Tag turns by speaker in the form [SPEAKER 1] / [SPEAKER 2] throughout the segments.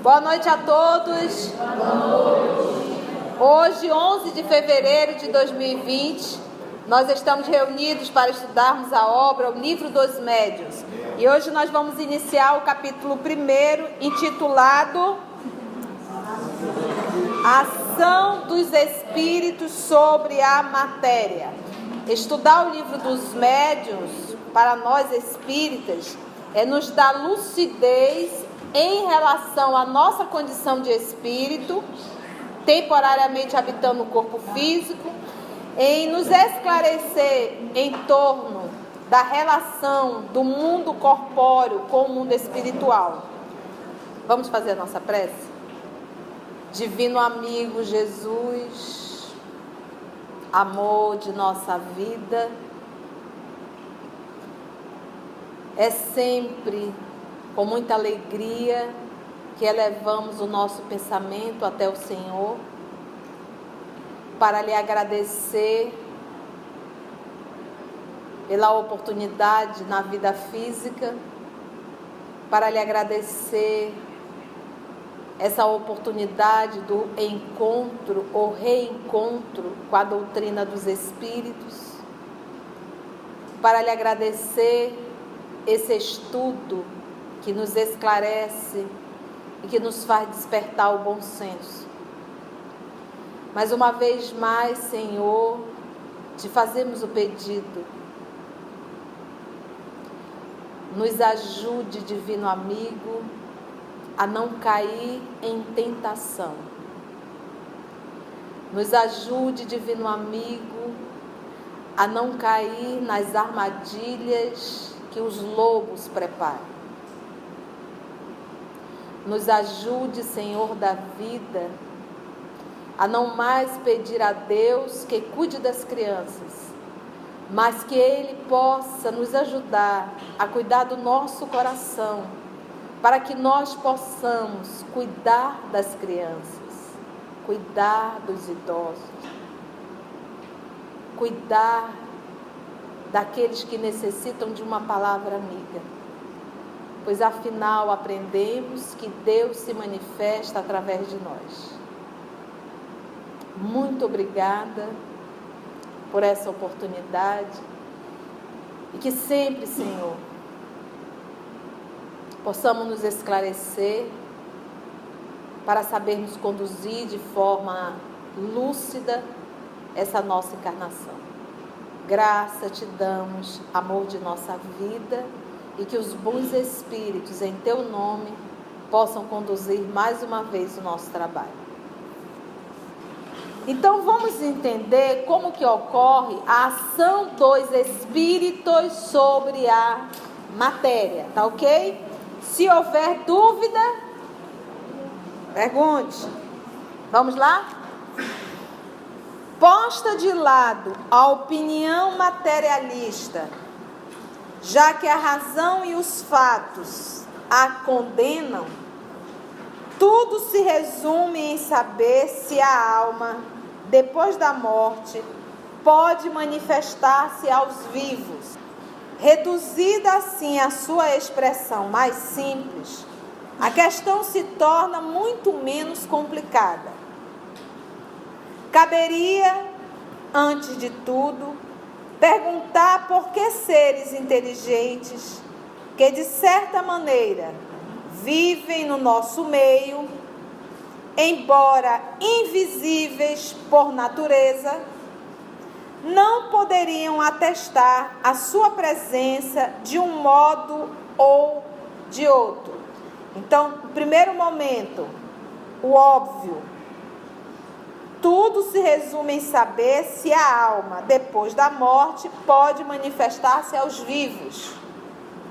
[SPEAKER 1] Boa noite a todos. Boa noite. Hoje, 11 de fevereiro de 2020, nós estamos reunidos para estudarmos a obra, o Livro dos Médiuns. E hoje nós vamos iniciar o capítulo 1, intitulado Ação dos Espíritos sobre a Matéria. Estudar o Livro dos Médiuns, para nós espíritas, nos dá lucidez em relação à nossa condição de espírito, temporariamente habitando o corpo físico, em nos esclarecer em torno da relação do mundo corpóreo com o mundo espiritual. Vamos fazer a nossa prece? Divino amigo Jesus, amor de nossa vida, é sempre com muita alegria que elevamos o nosso pensamento até o Senhor, para lhe agradecer pela oportunidade na vida física, para lhe agradecer essa oportunidade do encontro ou reencontro com a doutrina dos Espíritos, para lhe agradecer esse estudo que nos esclarece e que nos faz despertar o bom senso. Mais uma vez mais, Senhor, te fazemos o pedido. Nos ajude, divino amigo, a não cair em tentação. Nos ajude, divino amigo, a não cair nas armadilhas que os lobos preparam. Nos ajude, Senhor da vida, a não mais pedir a Deus que cuide das crianças, mas que Ele possa nos ajudar a cuidar do nosso coração, para que nós possamos cuidar das crianças, cuidar dos idosos, cuidar daqueles que necessitam de uma palavra amiga. Pois afinal aprendemos que Deus se manifesta através de nós. Muito obrigada por essa oportunidade e que sempre, Senhor, possamos nos esclarecer para sabermos conduzir de forma lúcida essa nossa encarnação. Graça te damos, amor de nossa vida, e que os bons espíritos em teu nome possam conduzir mais uma vez o nosso trabalho. Então vamos entender como que ocorre a ação dos espíritos sobre a matéria, tá ok? Se houver dúvida, pergunte. Vamos lá? Posta de lado a opinião materialista, já que a razão e os fatos a condenam, tudo se resume em saber se a alma, depois da morte, pode manifestar-se aos vivos. Reduzida assim a sua expressão mais simples, a questão se torna muito menos complicada. Caberia, antes de tudo, perguntar por que seres inteligentes, que de certa maneira vivem no nosso meio, embora invisíveis por natureza, não poderiam atestar a sua presença de um modo ou de outro. Então, no primeiro momento, o óbvio. Tudo se resume em saber se a alma, depois da morte, pode manifestar-se aos vivos,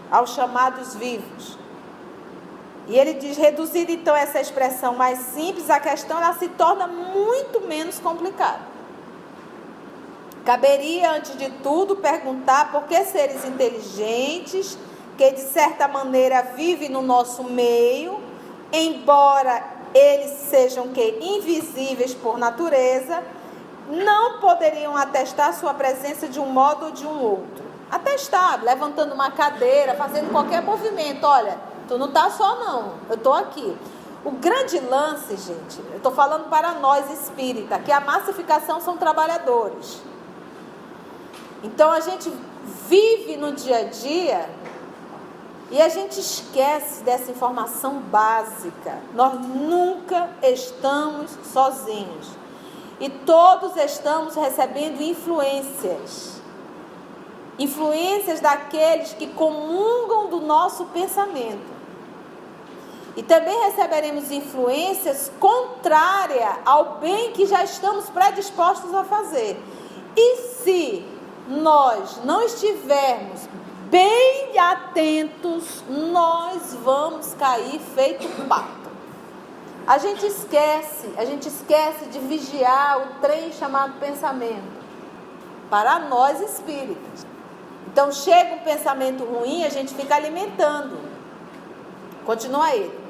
[SPEAKER 1] aos chamados vivos. E ele diz, reduzida então essa expressão mais simples, a questão ela se torna muito menos complicada. Caberia, antes de tudo, perguntar por que seres inteligentes, que de certa maneira vivem no nosso meio, embora eles sejam invisíveis por natureza, não poderiam atestar sua presença de um modo ou de um outro. Atestar, levantando uma cadeira, fazendo qualquer movimento. Olha, tu não está só não, eu estou aqui. O grande lance, gente, eu estou falando para nós espírita, que a massificação são trabalhadores. Então a gente vive no dia a dia e a gente esquece dessa informação básica. Nós nunca estamos sozinhos. E todos estamos recebendo influências. Influências daqueles que comungam do nosso pensamento. E também receberemos influências contrárias ao bem que já estamos predispostos a fazer. E se nós não estivermos bem atentos, nós vamos cair feito pato. A gente esquece de vigiar o trem chamado pensamento. Para nós espíritas. Então chega um pensamento ruim, a gente fica alimentando. Continua ele.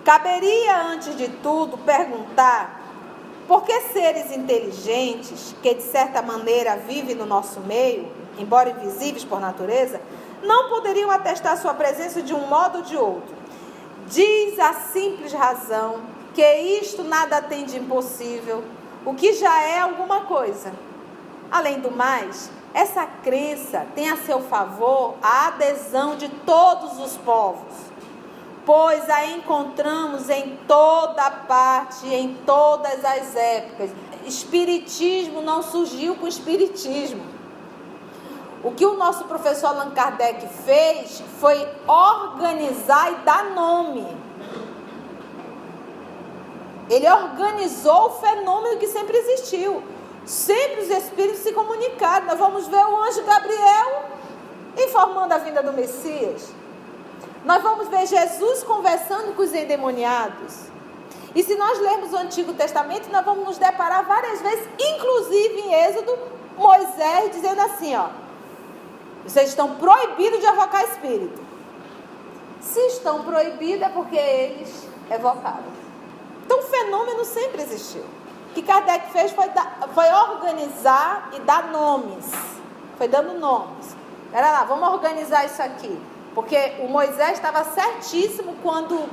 [SPEAKER 1] Caberia, antes de tudo, perguntar por que seres inteligentes, que de certa maneira vivem no nosso meio, embora invisíveis por natureza, não poderiam atestar sua presença de um modo ou de outro. Diz a simples razão que isto nada tem de impossível, o que já é alguma coisa. Além do mais, essa crença tem a seu favor a adesão de todos os povos, pois a encontramos em toda parte, em todas as épocas. Espiritismo não surgiu com espiritismo. O que o nosso professor Allan Kardec fez foi organizar e dar nome. Ele organizou o fenômeno que sempre existiu. Sempre os espíritos se comunicaram. Nós vamos ver o anjo Gabriel informando a vinda do Messias. Nós vamos ver Jesus conversando com os endemoniados. E se nós lermos o Antigo Testamento, nós vamos nos deparar várias vezes, inclusive em Êxodo, Moisés dizendo assim, ó: vocês estão proibidos de evocar espírito. Se estão proibidos é porque eles evocaram. Então o fenômeno sempre existiu. O que Kardec fez foi organizar e dar nomes. Foi dando nomes. Pera lá, vamos organizar isso aqui. Porque o Moisés estava certíssimo quando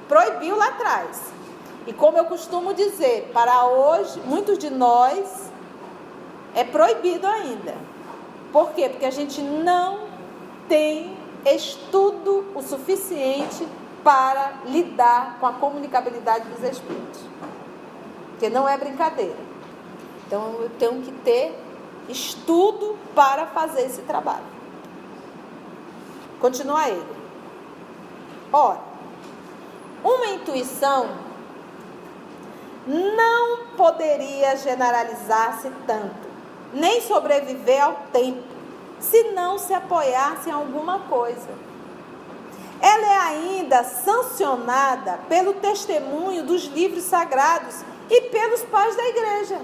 [SPEAKER 1] proibiu lá atrás. E como eu costumo dizer, para hoje, muitos de nós é proibido ainda. Por quê? Porque a gente não tem estudo o suficiente para lidar com a comunicabilidade dos espíritos. Porque não é brincadeira. Então eu tenho que ter estudo para fazer esse trabalho. Continua ele. Ora, uma intuição não poderia generalizar-se tanto, nem sobreviver ao tempo, se não se apoiasse em alguma coisa. Ela é ainda sancionada pelo testemunho dos livros sagrados e pelos pais da igreja.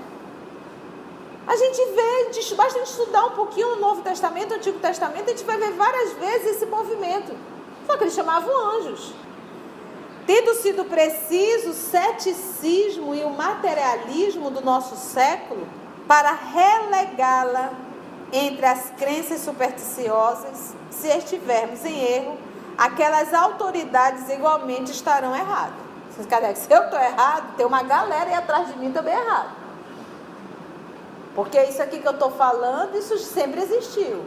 [SPEAKER 1] A gente vê, basta estudar um pouquinho o Novo Testamento, o Antigo Testamento, a gente vai ver várias vezes esse movimento. Só que eles chamavam anjos. Tendo sido preciso o ceticismo e o materialismo do nosso século para relegá-la entre as crenças supersticiosas, se estivermos em erro, aquelas autoridades igualmente estarão erradas. Se eu estou errado, tem uma galera aí atrás de mim também errado. Porque isso aqui que eu estou falando, isso sempre existiu.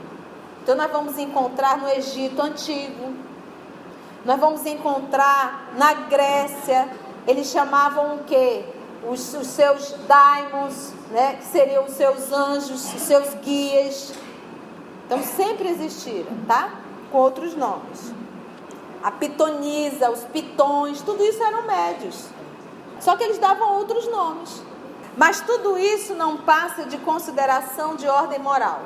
[SPEAKER 1] Então nós vamos encontrar no Egito Antigo, nós vamos encontrar na Grécia, eles chamavam o quê? Os seus daimons, né? Que seriam os seus anjos, os seus guias. Então sempre existiram, tá? Com outros nomes. A pitonisa, os pitões, tudo isso eram médios. Só que eles davam outros nomes. Mas tudo isso não passa de consideração de ordem moral.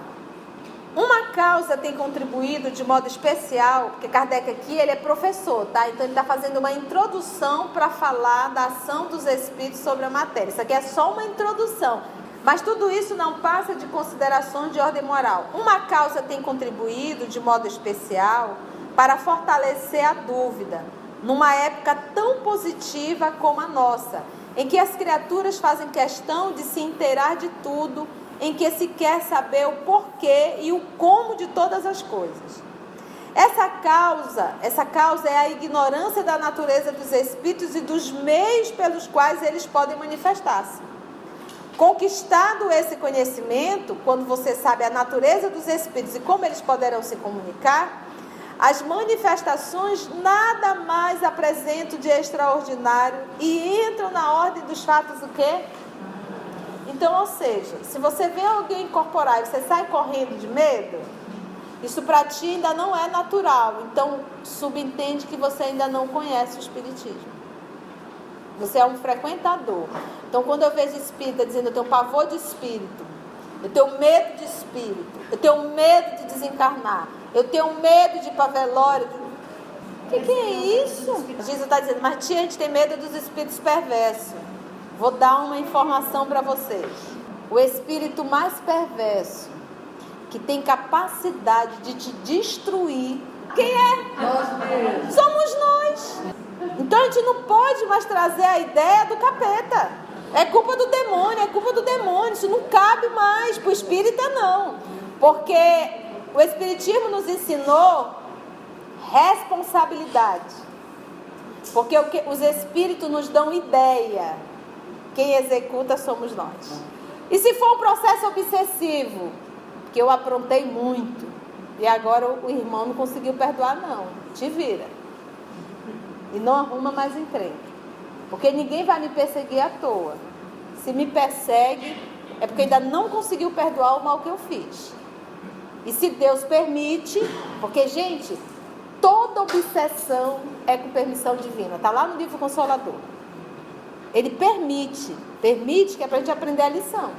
[SPEAKER 1] Uma causa tem contribuído de modo especial, porque Kardec aqui ele é professor, tá? Então ele está fazendo uma introdução para falar da ação dos espíritos sobre a matéria. Isso aqui é só uma introdução. Mas tudo isso não passa de considerações de ordem moral. Uma causa tem contribuído de modo especial para fortalecer a dúvida, numa época tão positiva como a nossa, em que as criaturas fazem questão de se inteirar de tudo, em que se quer saber o porquê e o como de todas as coisas. Essa causa é a ignorância da natureza dos espíritos e dos meios pelos quais eles podem manifestar-se. Conquistado esse conhecimento, quando você sabe a natureza dos espíritos e como eles poderão se comunicar, as manifestações nada mais apresentam de extraordinário e entram na ordem dos fatos o quê? Então, ou seja, se você vê alguém incorporar e você sai correndo de medo, isso para ti ainda não é natural. Então, subentende que você ainda não conhece o espiritismo. Você é um frequentador. Então, quando eu vejo espírita dizendo, eu tenho pavor de espírito, eu tenho medo de espírito, eu tenho medo de desencarnar, eu tenho medo de ir para velório. O que é isso? A gente está dizendo, mas tia, a gente tem medo dos espíritos perversos. Vou dar uma informação para vocês. O espírito mais perverso, que tem capacidade de te destruir, quem é?
[SPEAKER 2] Nós mesmos.
[SPEAKER 1] Somos nós. Então a gente não pode mais trazer a ideia do capeta. É culpa do demônio, é culpa do demônio. Isso não cabe mais para o espírita, não. Porque o espiritismo nos ensinou responsabilidade. Porque os espíritos nos dão ideia. Quem executa somos nós. E se for um processo obsessivo, que eu aprontei muito, e agora o irmão não conseguiu perdoar, não. Te vira. E não arruma mais encrenca. Porque ninguém vai me perseguir à toa. Se me persegue, é porque ainda não conseguiu perdoar o mal que eu fiz. E se Deus permite, porque, gente, toda obsessão é com permissão divina. Está lá no livro Consolador. Ele permite que é para a gente aprender a lição.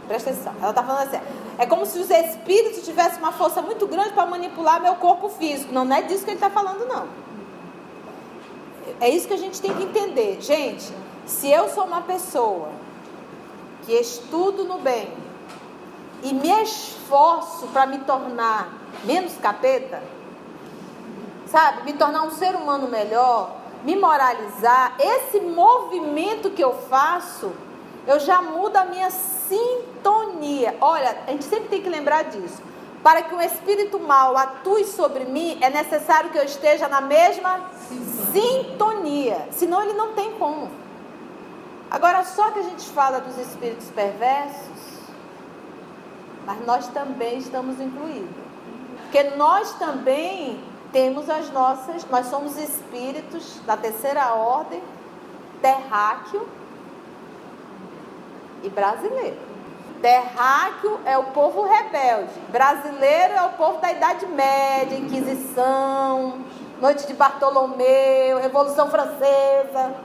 [SPEAKER 1] Presta atenção. Ela está falando assim, é como se os espíritos tivessem uma força muito grande para manipular meu corpo físico. Não é disso que ele está falando, não. É isso que a gente tem que entender. Gente, se eu sou uma pessoa que estudo no bem e me esforço para me tornar menos capeta, sabe? Me tornar um ser humano melhor, me moralizar, esse movimento que eu faço, eu já mudo a minha sintonia. Olha, a gente sempre tem que lembrar disso. Para que o espírito mau atue sobre mim, é necessário que eu esteja na mesma sintonia. Senão ele não tem como. Agora, só que a gente fala dos espíritos perversos, mas nós também estamos incluídos. Porque nós também temos nós somos espíritos da terceira ordem, terráqueo e brasileiro. Terráqueo é o povo rebelde, brasileiro é o povo da Idade Média, Inquisição, Noite de Bartolomeu, Revolução Francesa.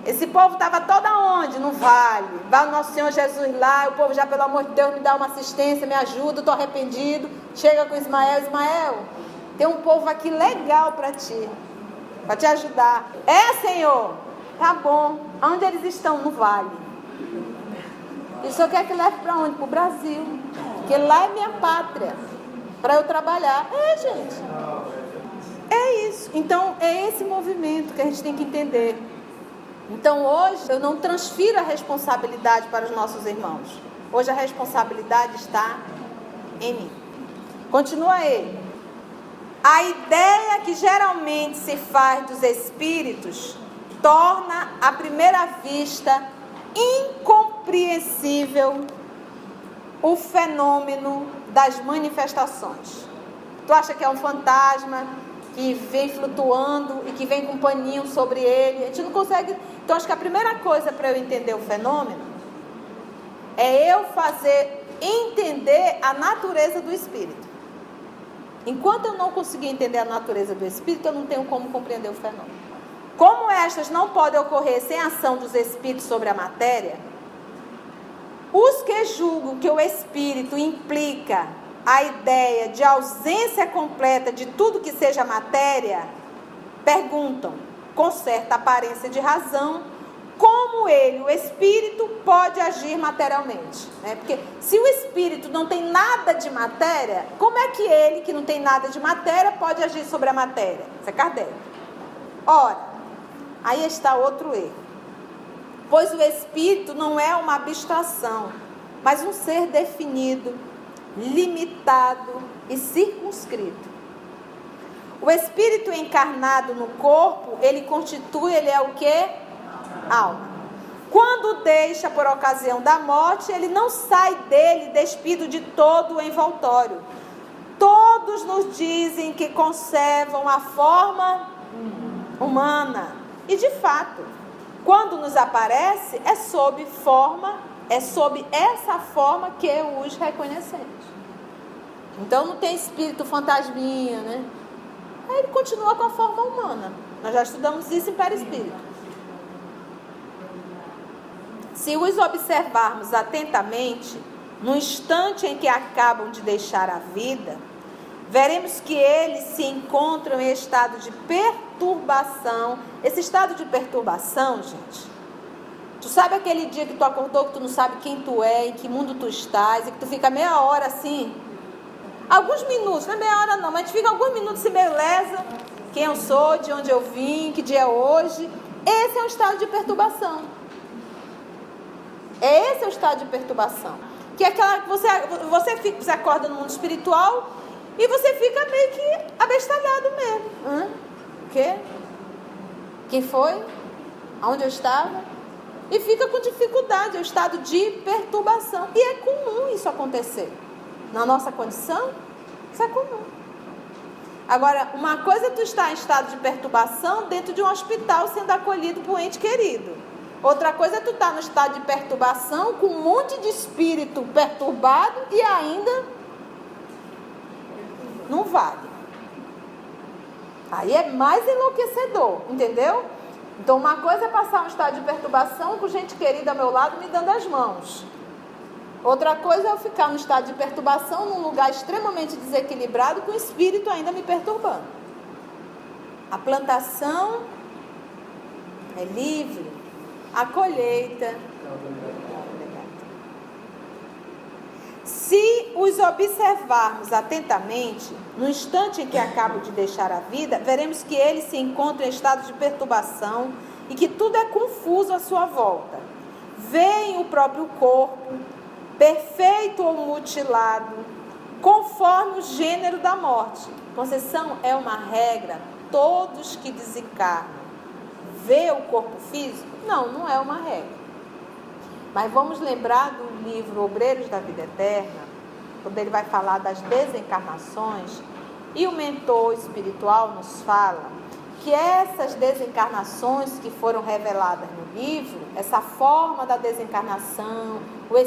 [SPEAKER 1] Esse povo estava todo onde? No vale. Vai o nosso Senhor Jesus lá, o povo já, pelo amor de Deus, me dá uma assistência, me ajuda, estou arrependido. Chega com Ismael, tem um povo aqui legal para ti, para te ajudar. É, Senhor? Tá bom. Onde eles estão? No vale. E o Senhor quer que leve para onde? Para o Brasil. Porque lá é minha pátria, para eu trabalhar. É, gente. É isso. Então, é esse movimento que a gente tem que entender. Então, hoje, eu não transfiro a responsabilidade para os nossos irmãos. Hoje, a responsabilidade está em mim. Continua ele. A ideia que geralmente se faz dos espíritos torna, à primeira vista, incompreensível o fenômeno das manifestações. Tu acha que é um fantasma que vem flutuando e que vem com um paninho sobre ele? A gente não consegue. Então, acho que a primeira coisa para eu entender o fenômeno é eu fazer entender a natureza do espírito. Enquanto eu não conseguir entender a natureza do espírito, eu não tenho como compreender o fenômeno. Como estas não podem ocorrer sem a ação dos espíritos sobre a matéria, os que julgam que o espírito implica a ideia de ausência completa de tudo que seja matéria, perguntam, com certa aparência de razão, como ele, o espírito, pode agir materialmente. Porque se o espírito não tem nada de matéria, como é que ele, que não tem nada de matéria, pode agir sobre a matéria? Isso é Kardec. Ora, aí está outro erro. Pois o espírito não é uma abstração, mas um ser definido, limitado, e circunscrito. O espírito encarnado no corpo, ele é o quê? Alma. Quando deixa por ocasião da morte, ele não sai dele despido de todo o envoltório. Todos nos dizem que conservam a forma humana. E de fato, quando nos aparece, é sob essa forma que os reconhecemos. Então não tem espírito fantasminha, né? Aí ele continua com a forma humana. Nós já estudamos isso em perispírito. Se os observarmos atentamente, no instante em que acabam de deixar a vida, veremos que eles se encontram em estado de perturbação. Esse estado de perturbação, gente, tu sabe aquele dia que tu acordou, que tu não sabe quem tu é, em que mundo tu estás, e que tu fica meia hora assim, alguns minutos, não é meia hora não, mas a gente fica alguns minutos assim meio lesa, quem eu sou, de onde eu vim, que dia é hoje. Esse é um estado de perturbação. Esse é o estado de perturbação. Que é aquela que você acorda no mundo espiritual e você fica meio que abestalhado mesmo. O quê? Quem foi? Aonde eu estava? E fica com dificuldade, é o estado de perturbação. E é comum isso acontecer. Na nossa condição, isso é comum. Agora, uma coisa é tu estar em estado de perturbação dentro de um hospital sendo acolhido por um ente querido. Outra coisa é tu estar no estado de perturbação com um monte de espírito perturbado e ainda não vale. Aí é mais enlouquecedor, entendeu? Então uma coisa é passar um estado de perturbação com gente querida ao meu lado me dando as mãos. Outra coisa é eu ficar no estado de perturbação num lugar extremamente desequilibrado com o espírito ainda me perturbando. A plantação é livre. A colheita. Se os observarmos atentamente, no instante em que acabam de deixar a vida, veremos que eles se encontram em estado de perturbação e que tudo é confuso à sua volta. Veem o próprio corpo, perfeito ou mutilado, conforme o gênero da morte. Conceição, é uma regra, todos que desencarnam vê o corpo físico? Não, não é uma regra. Mas vamos lembrar do livro Obreiros da Vida Eterna, quando ele vai falar das desencarnações, e o mentor espiritual nos fala que essas desencarnações que foram reveladas no livro, essa forma da desencarnação, os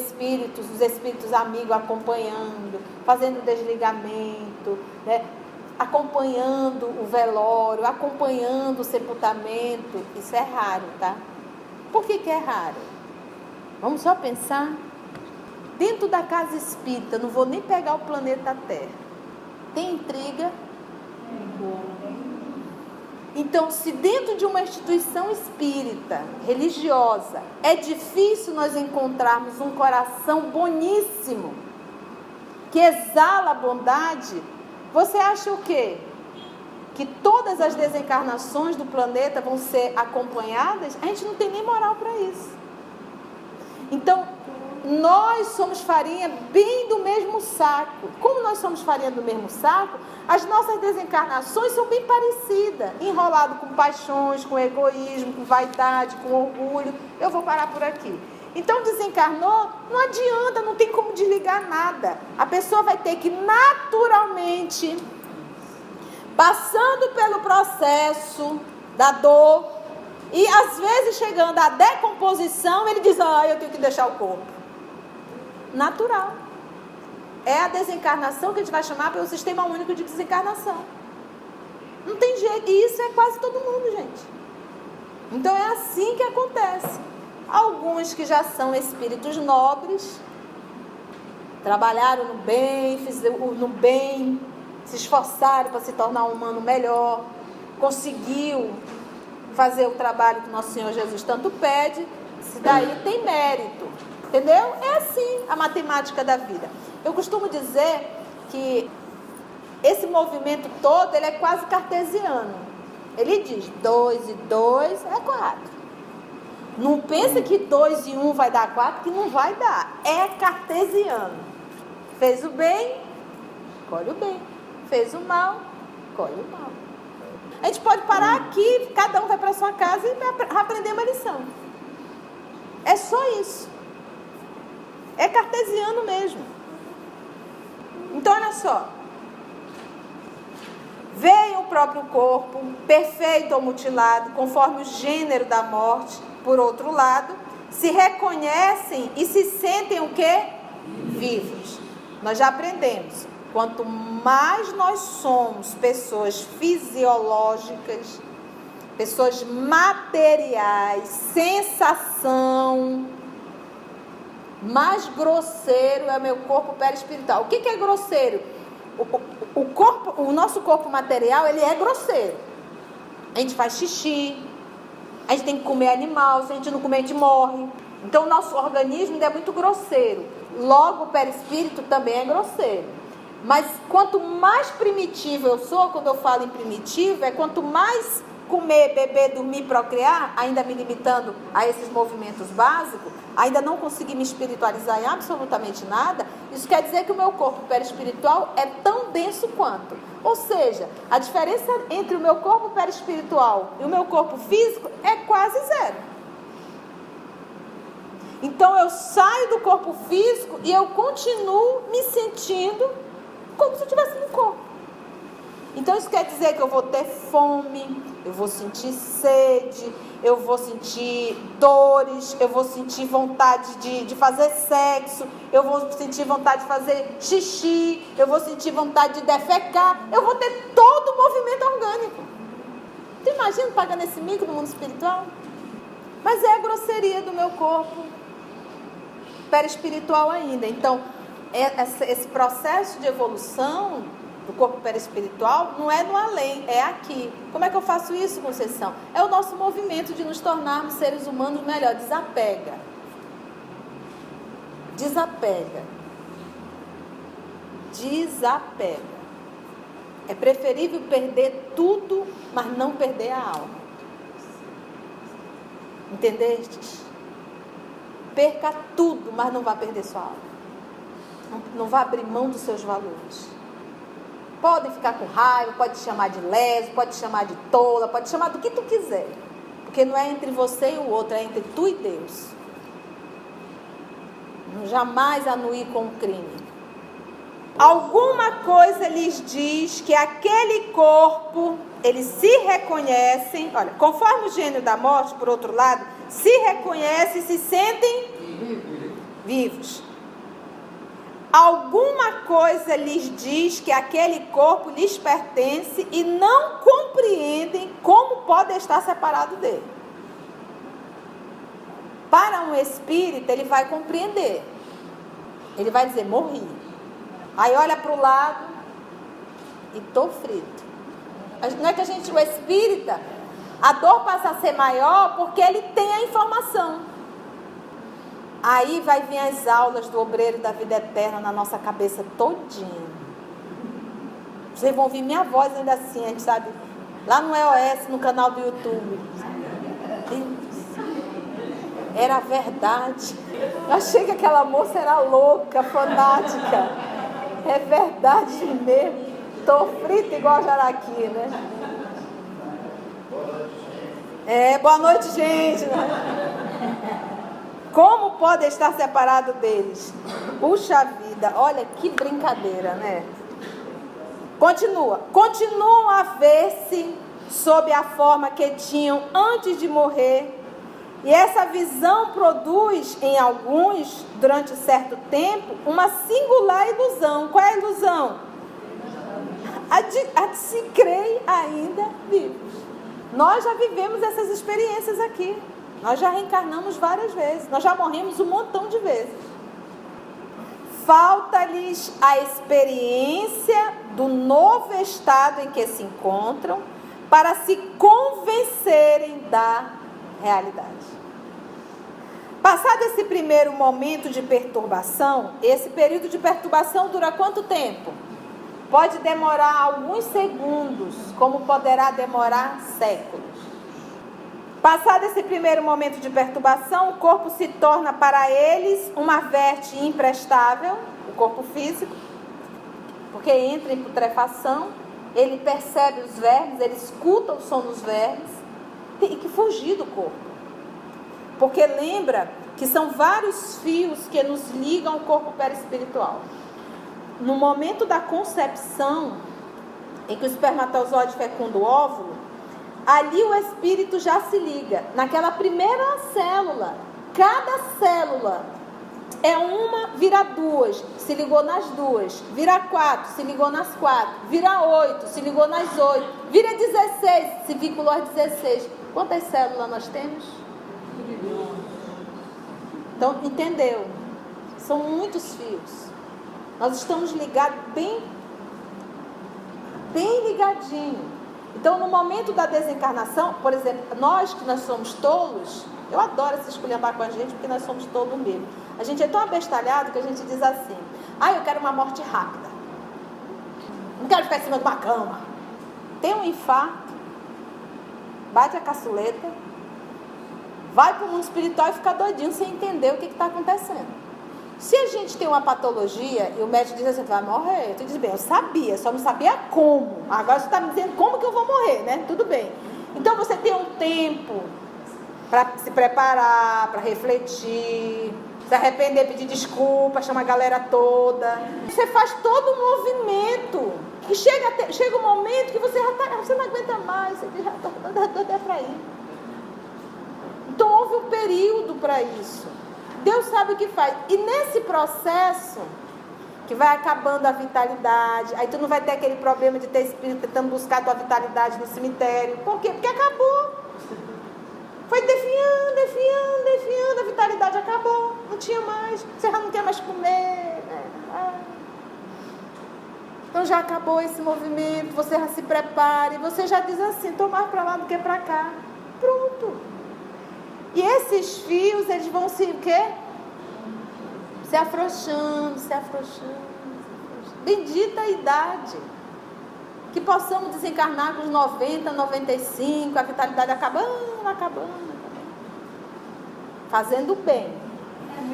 [SPEAKER 1] espíritos amigos acompanhando, fazendo desligamento, né? Acompanhando o velório, acompanhando o sepultamento, isso é raro, tá? Por que é raro? Vamos só pensar. Dentro da casa espírita, não vou nem pegar o planeta Terra, tem intriga? Então, se dentro de uma instituição espírita, religiosa, é difícil nós encontrarmos um coração boníssimo, que exala a bondade, você acha o quê? Que todas as desencarnações do planeta vão ser acompanhadas? A gente não tem nem moral para isso. Então, nós somos farinha bem do mesmo saco. Como nós somos farinha do mesmo saco, as nossas desencarnações são bem parecidas. Enrolado com paixões, com egoísmo, com vaidade, com orgulho. Eu vou parar por aqui. Então desencarnou, não adianta, não tem como desligar nada. A pessoa vai ter que naturalmente, passando pelo processo da dor, e às vezes chegando à decomposição, ele diz, eu tenho que deixar o corpo. Natural. É a desencarnação que a gente vai chamar pelo sistema único de desencarnação. Não tem jeito, e isso é quase todo mundo, gente. Então é assim que acontece. Alguns que já são espíritos nobres, trabalharam no bem, fizeram no bem, se esforçaram para se tornar um humano melhor, conseguiu fazer o trabalho que Nosso Senhor Jesus tanto pede, isso daí tem mérito, entendeu? É assim a matemática da vida. Eu costumo dizer que esse movimento todo, ele é quase cartesiano. Ele diz, 2 e 2 é 4. Não pensa que 2 e 1 vai dar 4, que não vai dar. É cartesiano. Fez o bem, colhe o bem. Fez o mal, colhe o mal. A gente pode parar aqui, cada um vai para sua casa e vai aprender uma lição. É só isso. É cartesiano mesmo. Então, olha só. Veio o próprio corpo, perfeito ou mutilado, conforme o gênero da morte. Por outro lado, se reconhecem e se sentem o quê? Vivos. Nós já aprendemos. Quanto mais nós somos pessoas fisiológicas, pessoas materiais, sensação, mais grosseiro é o meu corpo perispiritual. O que é grosseiro? O nosso corpo material, ele é grosseiro. A gente faz xixi, a gente tem que comer animal, se a gente não comer, a gente morre. Então, o nosso organismo ainda é muito grosseiro. Logo, o perispírito também é grosseiro. Mas quanto mais primitivo eu sou, quando eu falo em primitivo, é quanto mais comer, beber, dormir, procriar, ainda me limitando a esses movimentos básicos, ainda não consegui me espiritualizar em absolutamente nada, isso quer dizer que o meu corpo perispiritual é tão denso quanto. Ou seja, a diferença entre o meu corpo perispiritual e o meu corpo físico é quase zero. Então eu saio do corpo físico e eu continuo me sentindo como se eu estivesse no corpo. Então isso quer dizer que eu vou ter fome, eu vou sentir sede, eu vou sentir dores, eu vou sentir vontade de fazer sexo, eu vou sentir vontade de fazer xixi, eu vou sentir vontade de defecar, eu vou ter todo o movimento orgânico. Tu imagina pagando esse mico no mundo espiritual? Mas é a grosseria do meu corpo perispiritual ainda. Então, esse processo de evolução do corpo perispiritual não é no além, é aqui. Como é que eu faço isso, Conceição? É o nosso movimento de nos tornarmos seres humanos melhor. Desapega. Desapega. Desapega. É preferível perder tudo, mas não perder a alma. Entendestes? Perca tudo, mas não vá perder sua alma. Não vá abrir mão dos seus valores. Podem ficar com raiva, pode te chamar de leso, pode te chamar de tola, pode te chamar do que tu quiser. Porque não é entre você e o outro, é entre tu e Deus. Não jamais anuir com o crime. Alguma coisa lhes diz que aquele corpo, eles se reconhecem, olha, conforme o gênero da morte, por outro lado, se reconhecem e se sentem vivos. Alguma coisa lhes diz que aquele corpo lhes pertence e não compreendem como pode estar separado dele. Para um espírita, ele vai compreender. Ele vai dizer, morri. Aí olha para o lado e estou frito. Não é que o espírita, a dor passa a ser maior porque ele tem a informação. Aí vai vir as aulas do obreiro da vida eterna na nossa cabeça todinha. Vocês vão ouvir minha voz ainda assim, a gente sabe, lá no EOS, no canal do YouTube. Era verdade. Eu achei que aquela moça era louca, fanática. É verdade mesmo. Tô frita igual a jaraqui, né? Boa noite, gente. Como pode estar separado deles? Puxa vida, olha que brincadeira, né? Continua. Continuam a ver-se sob a forma que tinham antes de morrer. E essa visão produz em alguns, durante certo tempo, uma singular ilusão. Qual é a ilusão? A de se crer ainda vivos. Nós já vivemos essas experiências aqui. Nós já reencarnamos várias vezes. Nós já morremos um montão de vezes. Falta-lhes a experiência do novo estado em que se encontram para se convencerem da realidade. Passado esse primeiro momento de perturbação, esse período de perturbação dura quanto tempo? Pode demorar alguns segundos, como poderá demorar séculos. Passado esse primeiro momento de perturbação, o corpo se torna para eles uma veste imprestável, o corpo físico, porque entra em putrefação, ele percebe os vermes, ele escuta o som dos vermes, tem que fugir do corpo. Porque lembra que são vários fios que nos ligam ao corpo perispiritual. No momento da concepção, em que o espermatozoide fecunda o óvulo, ali o espírito já se liga. Naquela primeira célula, cada célula é uma, vira duas, se ligou nas duas. Vira 4, se ligou nas 4. Vira 8, se ligou nas 8. Vira 16, se vinculou às 16. Quantas células nós temos? Então, entendeu? São muitos fios. Nós estamos ligados bem ligadinho. Então, no momento da desencarnação, por exemplo, nós somos tolos, eu adoro se esculhambar com a gente, porque nós somos tolos mesmo. A gente é tão abestalhado que a gente diz assim: eu quero uma morte rápida. Não quero ficar em cima de uma cama. Tem um infarto, bate a caçuleta, vai para o mundo espiritual e fica doidinho sem entender o que está acontecendo. Se a gente tem uma patologia e o médico diz assim, vai morrer, tu diz, bem, eu sabia, só não sabia como. Agora você está me dizendo como que eu vou morrer, né? Tudo bem. Então você tem um tempo para se preparar, para refletir, se arrepender, pedir desculpa, chama a galera toda. Você faz todo um movimento que chega um momento que você não aguenta mais, você diz, dá para ir. Então houve um período para isso. Deus sabe o que faz. E nesse processo, que vai acabando a vitalidade, aí tu não vai ter aquele problema de ter espírito tentando buscar a tua vitalidade no cemitério. Por quê? Porque acabou. Foi definhando, a vitalidade acabou. Não tinha mais. Você já não quer mais comer. Então já acabou esse movimento, você já se prepara, e você já diz assim, estou mais para lá do que para cá. Pronto. E esses fios, eles vão se afrouxando. Bendita a idade. Que possamos desencarnar com os 90, 95, a vitalidade acabando. Fazendo bem.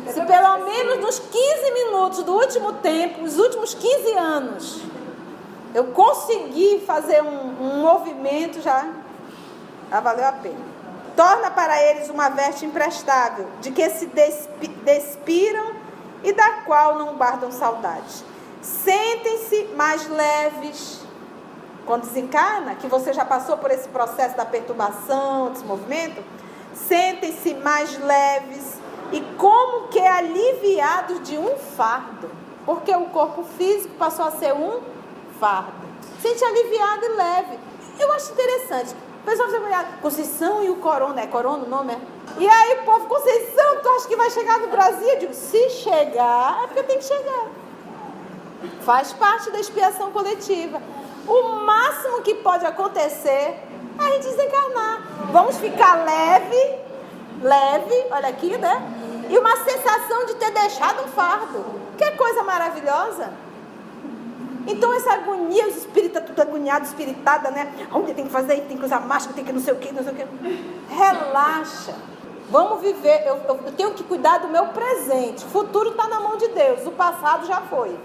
[SPEAKER 1] Se pelo menos nos 15 minutos do último tempo, os últimos 15 anos, eu consegui fazer um movimento, já valeu a pena. Torna para eles uma veste imprestável, de que se despiram e da qual não guardam saudade. Sentem-se mais leves. Quando desencarna, que você já passou por esse processo da perturbação, desse movimento, sentem-se mais leves e como que aliviados de um fardo. Porque o corpo físico passou a ser um fardo. Sente aliviado e leve. Eu acho interessante. O pessoal vai olhar, Conceição e o Corona, é Corona o nome, é? E aí o povo, Conceição, tu acha que vai chegar no Brasil? Eu digo, se chegar, é porque tem que chegar. Faz parte da expiação coletiva. O máximo que pode acontecer é a gente desencarnar. Vamos ficar leve, olha aqui, né? E uma sensação de ter deixado um fardo. Que coisa maravilhosa. Então essa agonia, os espíritos tudo agoniado, espiritada, né? Onde tem que fazer, tem que usar máscara, tem que não sei o que. Relaxa. Vamos viver. Eu tenho que cuidar do meu presente. O futuro está na mão de Deus. O passado já foi.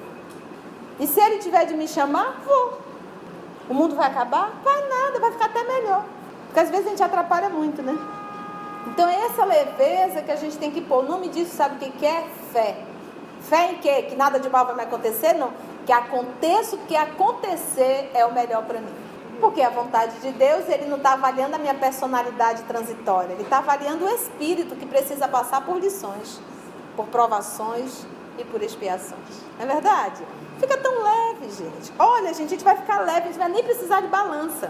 [SPEAKER 1] E se Ele tiver de me chamar, vou. O mundo vai acabar? Vai nada, vai ficar até melhor. Porque às vezes a gente atrapalha muito, né? Então é essa leveza que a gente tem que pôr. O nome disso, sabe o que é? Fé. Fé em quê? Que nada de mal vai me acontecer? Não. Que aconteça o que acontecer é o melhor para mim. Porque a vontade de Deus, Ele não está avaliando a minha personalidade transitória. Ele está avaliando o espírito que precisa passar por lições, por provações e por expiações. Não é verdade? Fica tão leve, gente. Olha, gente, a gente vai ficar leve, a gente vai nem precisar de balança.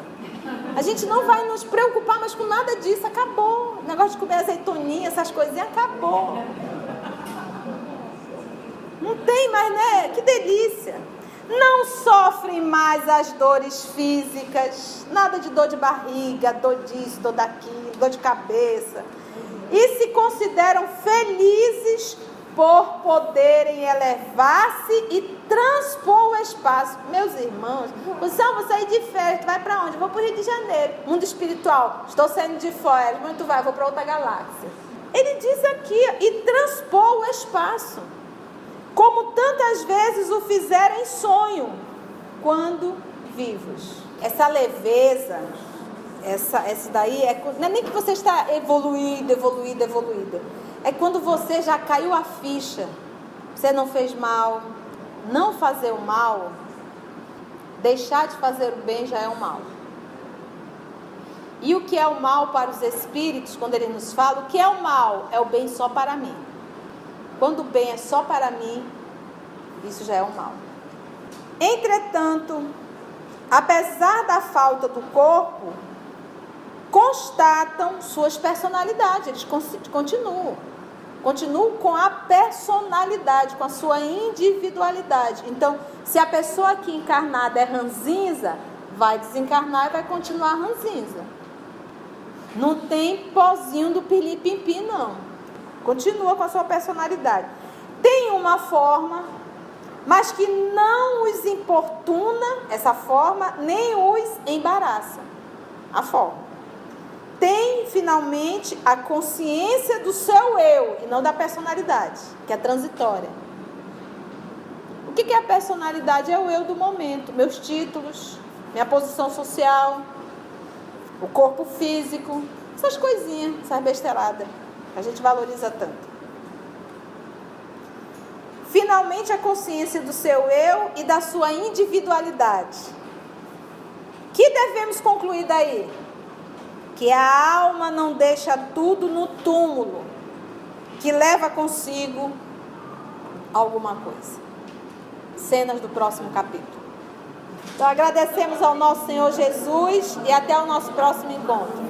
[SPEAKER 1] A gente não vai nos preocupar mais com nada disso. Acabou. O negócio de comer azeitoninha, essas coisinhas, acabou. Não tem mais, né? Que delícia. Não sofrem mais as dores físicas, nada de dor de barriga, dor disso, dor daquilo, dor de cabeça. E se consideram felizes por poderem elevar-se e transpor o espaço. Meus irmãos, vou sair de férias, tu vai para onde? Vou para o Rio de Janeiro, mundo espiritual. Estou saindo de férias, mas tu vai, vou para outra galáxia. Ele diz aqui, e transpor o espaço. Como tantas vezes o fizeram em sonho. quando vivos. Essa leveza, essa daí, não é nem que você está evoluído. É quando você já caiu a ficha. Você não fez mal. Não fazer o mal, deixar de fazer o bem já é o mal. E o que é o mal para os espíritos, quando ele nos fala, o que é o mal? É o bem só para mim. Quando o bem é só para mim, isso já é o mal. Entretanto, apesar da falta do corpo, constatam suas personalidades, eles continuam com a personalidade, com a sua individualidade. Então, se a pessoa aqui encarnada é ranzinza, vai desencarnar e vai continuar ranzinza. Não tem pozinho do pirlim-pim-pim, não. Continua com a sua personalidade. Tem uma forma, mas que não os importuna, essa forma, nem os embaraça. A forma. Tem, finalmente, a consciência do seu eu, e não da personalidade, que é transitória. O que é a personalidade? É o eu do momento, meus títulos, minha posição social, o corpo físico, essas coisinhas, essas besteiradas, que a gente valoriza tanto. Finalmente, a consciência do seu eu e da sua individualidade. Que devemos concluir daí? Que a alma não deixa tudo no túmulo, que leva consigo alguma coisa. Cenas do próximo capítulo. Então agradecemos ao nosso Senhor Jesus e até o nosso próximo encontro.